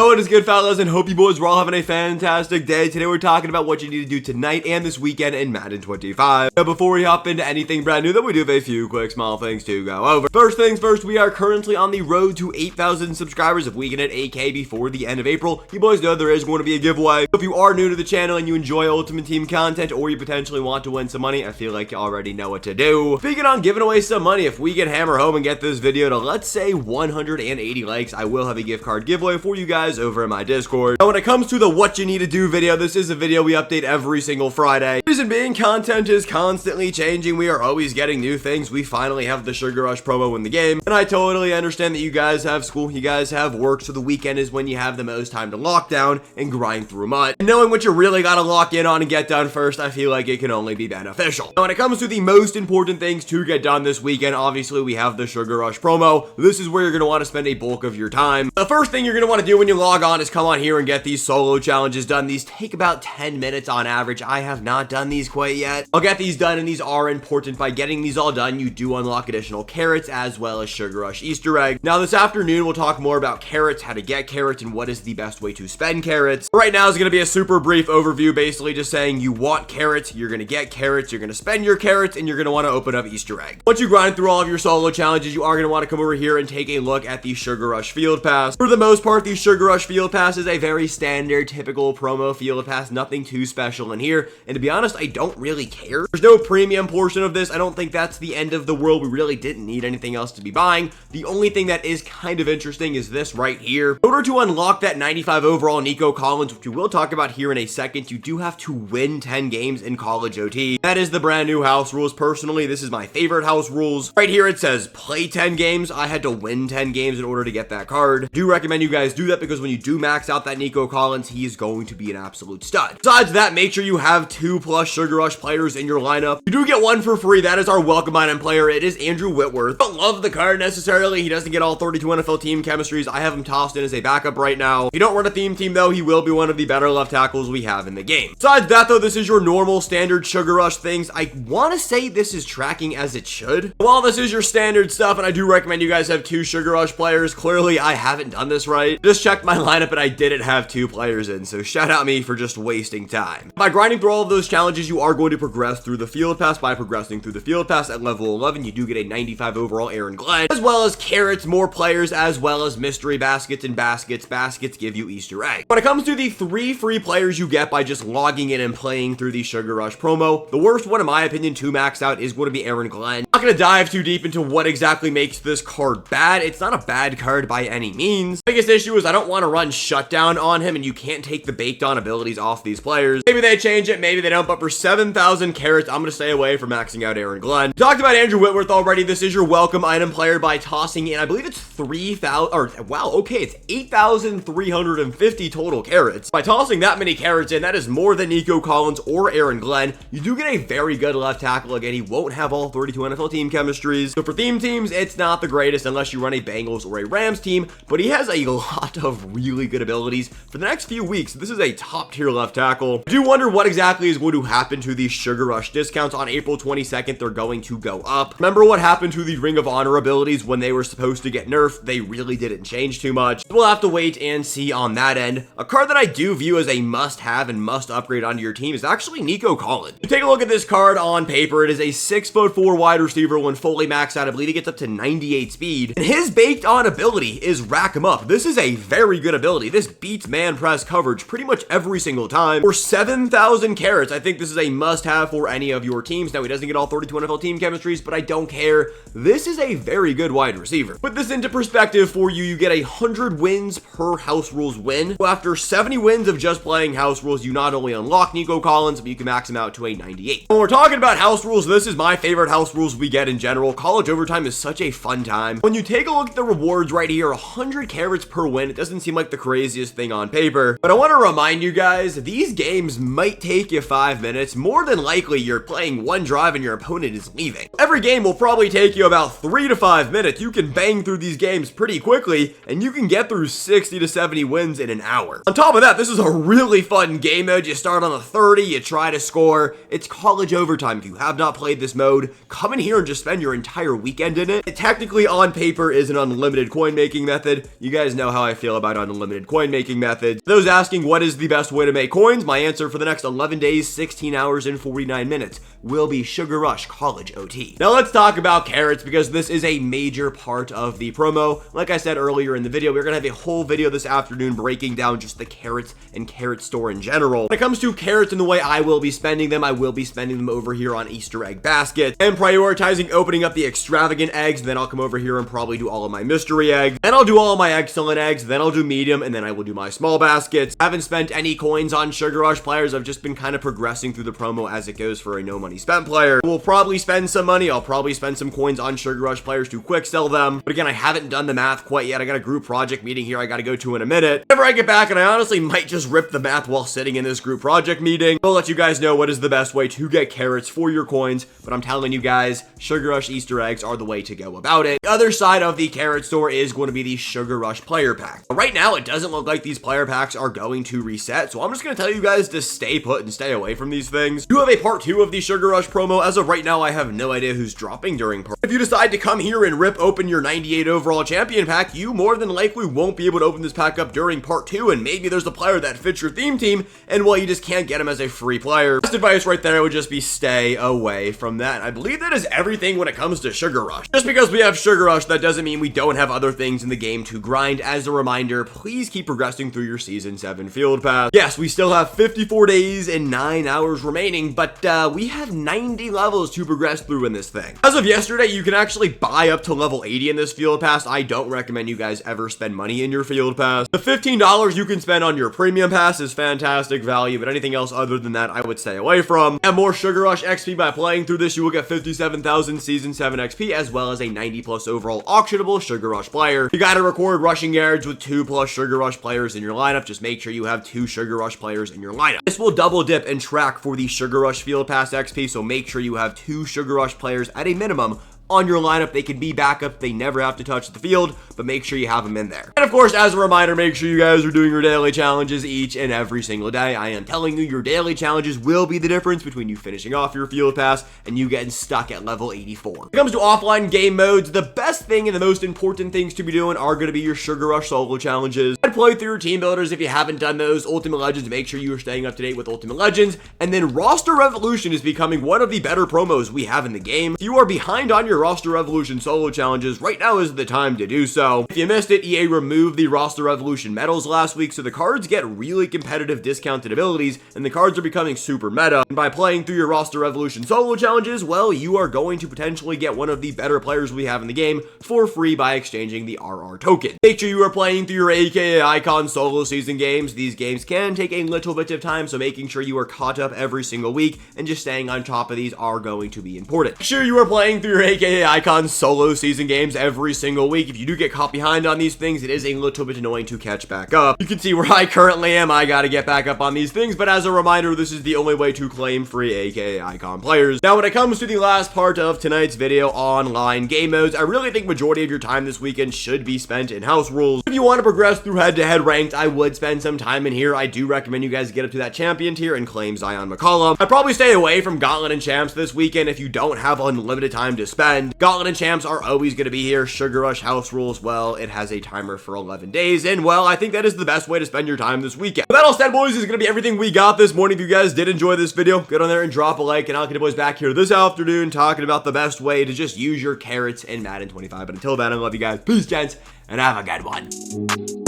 What is good, fellas, and hope you boys are all having a fantastic day. Today we're talking about what you need to do tonight and this weekend in Madden 25. Now, before we hop into anything brand new, though, we do have a few quick small things to go over. First things first, we are currently on the road to 8,000 subscribers. If we can hit 8K before the end of April, you boys know there is going to be a giveaway. If you are new to the channel and you enjoy Ultimate Team content, or you potentially want to win some money, I feel like you already know what to do. Speaking on giving away some money, if we can hammer home and get this video to, let's say, 180 likes, I will have a gift card giveaway for you guys over in my Discord. Now, when it comes to the what you need to do video, this is a video we update every single Friday. Reason being, content is constantly changing. We are always getting new things. We finally have the Sugar Rush promo in the game, and I totally understand that you guys have school, you guys have work, so the weekend is when you have the most time to lock down and grind through mud. And knowing what you really gotta lock in on and get done first, I feel like it can only be beneficial. Now, when it comes to the most important things to get done this weekend, obviously we have the Sugar Rush promo. This is where you're gonna want to spend a bulk of your time. The first thing you're gonna want to do when you log on is come on here and get these solo challenges done. These take about 10 minutes on average. I have not done these quite yet. I'll get these done, and these are important. By getting these all done, you do unlock additional carrots as well as Sugar Rush Easter egg. Now, this afternoon we'll talk more about carrots, how to get carrots, and what is the best way to spend carrots. Right now is going to be a super brief overview, basically just saying you want carrots, you're going to get carrots, you're going to spend your carrots, and you're going to want to open up Easter egg. Once you grind through all of your solo challenges, you are going to want to come over here and take a look at the Sugar Rush Field Pass. For the most part, the Sugar Rush Field Pass is a very standard, typical promo Field Pass, nothing too special in here, and to be honest, I don't really care. There's no premium portion of this. I don't think that's the end of the world. We really didn't need anything else to be buying. The only thing that is kind of interesting is this right here. In order to unlock that 95 overall Nico Collins, which we will talk about here in a second, you do have to win 10 games in College OT. That is the brand new house rules. Personally, this is my favorite house rules. Right here it says play 10 games. I had to win 10 games in order to get that card. I do recommend you guys do that because when you do max out that Nico Collins, he is going to be an absolute stud. Besides that, make sure you have 2+ Sugar Rush players in your lineup. You do get one for free. That is our welcome item player. It is Andrew Whitworth. Don't love the card necessarily. He doesn't get all 32 NFL team chemistries. I have him tossed in as a backup right now. If you don't run a theme team though, he will be one of the better left tackles we have in the game. Besides that though, this is your normal standard Sugar Rush things. I want to say this is tracking as it should. While this is your standard stuff, and I do recommend you guys have 2 Sugar Rush players, clearly I haven't done this right. Just checked my lineup and I didn't have 2 players in, so shout out me for just wasting time. By grinding through all of those challenges, you are going to progress through the Field Pass. By progressing through the Field Pass at level 11, you do get a 95 overall Aaron Glenn, as well as carrots, more players, as well as mystery baskets and baskets. Baskets give you Easter egg. When it comes to the 3 free players you get by just logging in and playing through the Sugar Rush promo, the worst one in my opinion to max out is going to be Aaron Glenn. I'm not going to dive too deep into what exactly makes this card bad. It's not a bad card by any means. The biggest issue is I don't want to run shutdown on him, and you can't take the baked on abilities off these players. Maybe they change it, maybe they don't, but for 7,000 carrots, I'm going to stay away from maxing out Aaron Glenn. We talked about Andrew Whitworth already. This is your welcome item player by tossing in, I believe it's 3,000, or wow, okay, it's 8,350 total carrots. By tossing that many carrots in, that is more than Nico Collins or Aaron Glenn. You do get a very good left tackle. Again, he won't have all 32 NFL team chemistries. So for theme teams, it's not the greatest unless you run a Bengals or a Rams team, but he has a lot of really good abilities. For the next few weeks, this is a top tier left tackle. I do wonder what exactly is going to happen to these Sugar Rush discounts. On April 22nd, they're going to go up. Remember what happened to the Ring of Honor abilities when they were supposed to get nerfed? They really didn't change too much. We'll have to wait and see on that end. A card that I do view as a must-have and must upgrade onto your team is actually Nico Collins. You take a look at this card on paper. It is a 6'4" wide receiver. When fully maxed out, I believe he gets up to 98 speed, and his baked on ability is rack 'em up. This is a very good ability. This beats man press coverage pretty much every single time. For 7,000 carrots, I think this is a must-have for any of your teams. Now, he doesn't get all 32 NFL team chemistries, but I don't care. This is a very good wide receiver. Put this into perspective for you. You get 100 wins per house rules win. So after 70 wins of just playing house rules, you not only unlock Nico Collins, but you can max him out to a 98. When we're talking about house rules, this is my favorite house rules we get in general. College overtime is such a fun time. When you take a look at the rewards right here, 100 carrots per win, it doesn't seem like the craziest thing on paper, but I want to remind you guys, these games might take you 5 minutes. More than likely, you're playing one drive and your opponent is leaving. Every game will probably take you about 3 to 5 minutes. You can bang through these games pretty quickly, and you can get through 60 to 70 wins in an hour. On top of that, this is a really fun game mode. You start on a 30, you try to score. It's college overtime. If you have not played this mode, come in here and just spend your entire weekend in it. It technically on paper is an unlimited coin making method. You guys know how I feel about provide unlimited coin making methods. For those asking what is the best way to make coins, my answer for the next 11 days, 16 hours, and 49 minutes will be Sugar Rush College OT. Now let's talk about carrots, because this is a major part of the promo. Like I said earlier in the video, we're gonna have a whole video this afternoon breaking down just the carrots and carrot store in general. When it comes to carrots and the way I will be spending them, I will be spending them over here on Easter egg baskets and prioritizing opening up the extravagant eggs. Then I'll come over here and probably do all of my mystery eggs. Then I'll do all of my excellent eggs. Then I'll do medium, and then I will do my small baskets. I haven't spent any coins on Sugar Rush players. I've just been kind of progressing through the promo as it goes for a no money spent player. We'll probably spend some money. I'll probably spend some coins on Sugar Rush players to quick sell them. But again, I haven't done the math quite yet. I got a group project meeting here I got to go to in a minute. Whenever I get back, and I honestly might just rip the math while sitting in this group project meeting, I'll let you guys know what is the best way to get carrots for your coins. But I'm telling you guys, Sugar Rush Easter eggs are the way to go about it. The other side of the carrot store is going to be the Sugar Rush player pack. Right now, it doesn't look like these player packs are going to reset, so I'm just going to tell you guys to stay put and stay away from these things. You have a part 2 of the Sugar Rush promo. As of right now, I have no idea who's dropping during part. If you decide to come here and rip open your 98 overall champion pack, you more than likely won't be able to open this pack up during part 2, and maybe there's a player that fits your theme team, and well, you just can't get him as a free player. Best advice right there would just be stay away from that. I believe that is everything when it comes to Sugar Rush. Just because we have Sugar Rush, that doesn't mean we don't have other things in the game to grind. As a reminder, please keep progressing through your Season 7 Field Pass. Yes, we still have 54 days and 9 hours remaining, but we have 90 levels to progress through in this thing. As of yesterday, you can actually buy up to level 80 in this Field Pass. I don't recommend you guys ever spend money in your Field Pass. The $15 you can spend on your Premium Pass is fantastic value, but anything else other than that, I would stay away from. And more Sugar Rush XP by playing through this, you will get 57,000 Season 7 XP, as well as a 90+ overall auctionable Sugar Rush player. You gotta record rushing yards with 2+ Sugar Rush players in your lineup. Just make sure you have 2 Sugar Rush players in your lineup. This will double dip and track for the Sugar Rush Field Pass XP, so make sure you have 2 Sugar Rush players at a minimum on your lineup. They can be backup, they never have to touch the field, but make sure you have them in there. And of course, as a reminder, make sure you guys are doing your daily challenges each and every single day. I am telling you, your daily challenges will be the difference between you finishing off your Field Pass and you getting stuck at level 84. When it comes to offline game modes, the best thing and the most important things to be doing are going to be your Sugar Rush solo challenges. I'd play through your team builders if you haven't done those. Ultimate Legends, make sure you are staying up to date with Ultimate Legends. And then Roster Revolution is becoming one of the better promos we have in the game. If you are behind on your Roster Revolution solo challenges, right now is the time to do so. If you missed it, EA removed the Roster Revolution medals last week, so the cards get really competitive discounted abilities, and the cards are becoming super meta. And by playing through your Roster Revolution solo challenges, well, you are going to potentially get one of the better players we have in the game for free by exchanging the RR token. Make sure you are playing through your AKA Icon solo season games. These games can take a little bit of time, so making sure you are caught up every single week and just staying on top of these are going to be important. Make sure you are playing through your AKA Icon solo season games every single week. If you do get caught behind on these things, it is a little bit annoying to catch back up. You can see where I currently am. I gotta get back up on these things, but as a reminder, this is the only way to claim free AKA Icon players. Now, when it comes to the last part of tonight's video, online game modes, I really think majority of your time this weekend should be spent in house rules. If you want to progress through head-to-head ranked, I would spend some time in here. I do recommend you guys get up to that champion tier and claim Zion McCollum. I'd probably stay away from Gauntlet and Champs this weekend if you don't have unlimited time to spend. Gauntlet and Champs are always going to be here. Sugar Rush house rules, well, it has a timer for 11 days, and well, I think that is the best way to spend your time this weekend. With that all said, boys, is going to be everything we got this morning. If you guys did enjoy this video, get on there and drop a like, and I'll get you boys back here this afternoon talking about the best way to just use your carrots in Madden 25. But until then, I love you guys. Peace, gents, and have a good one.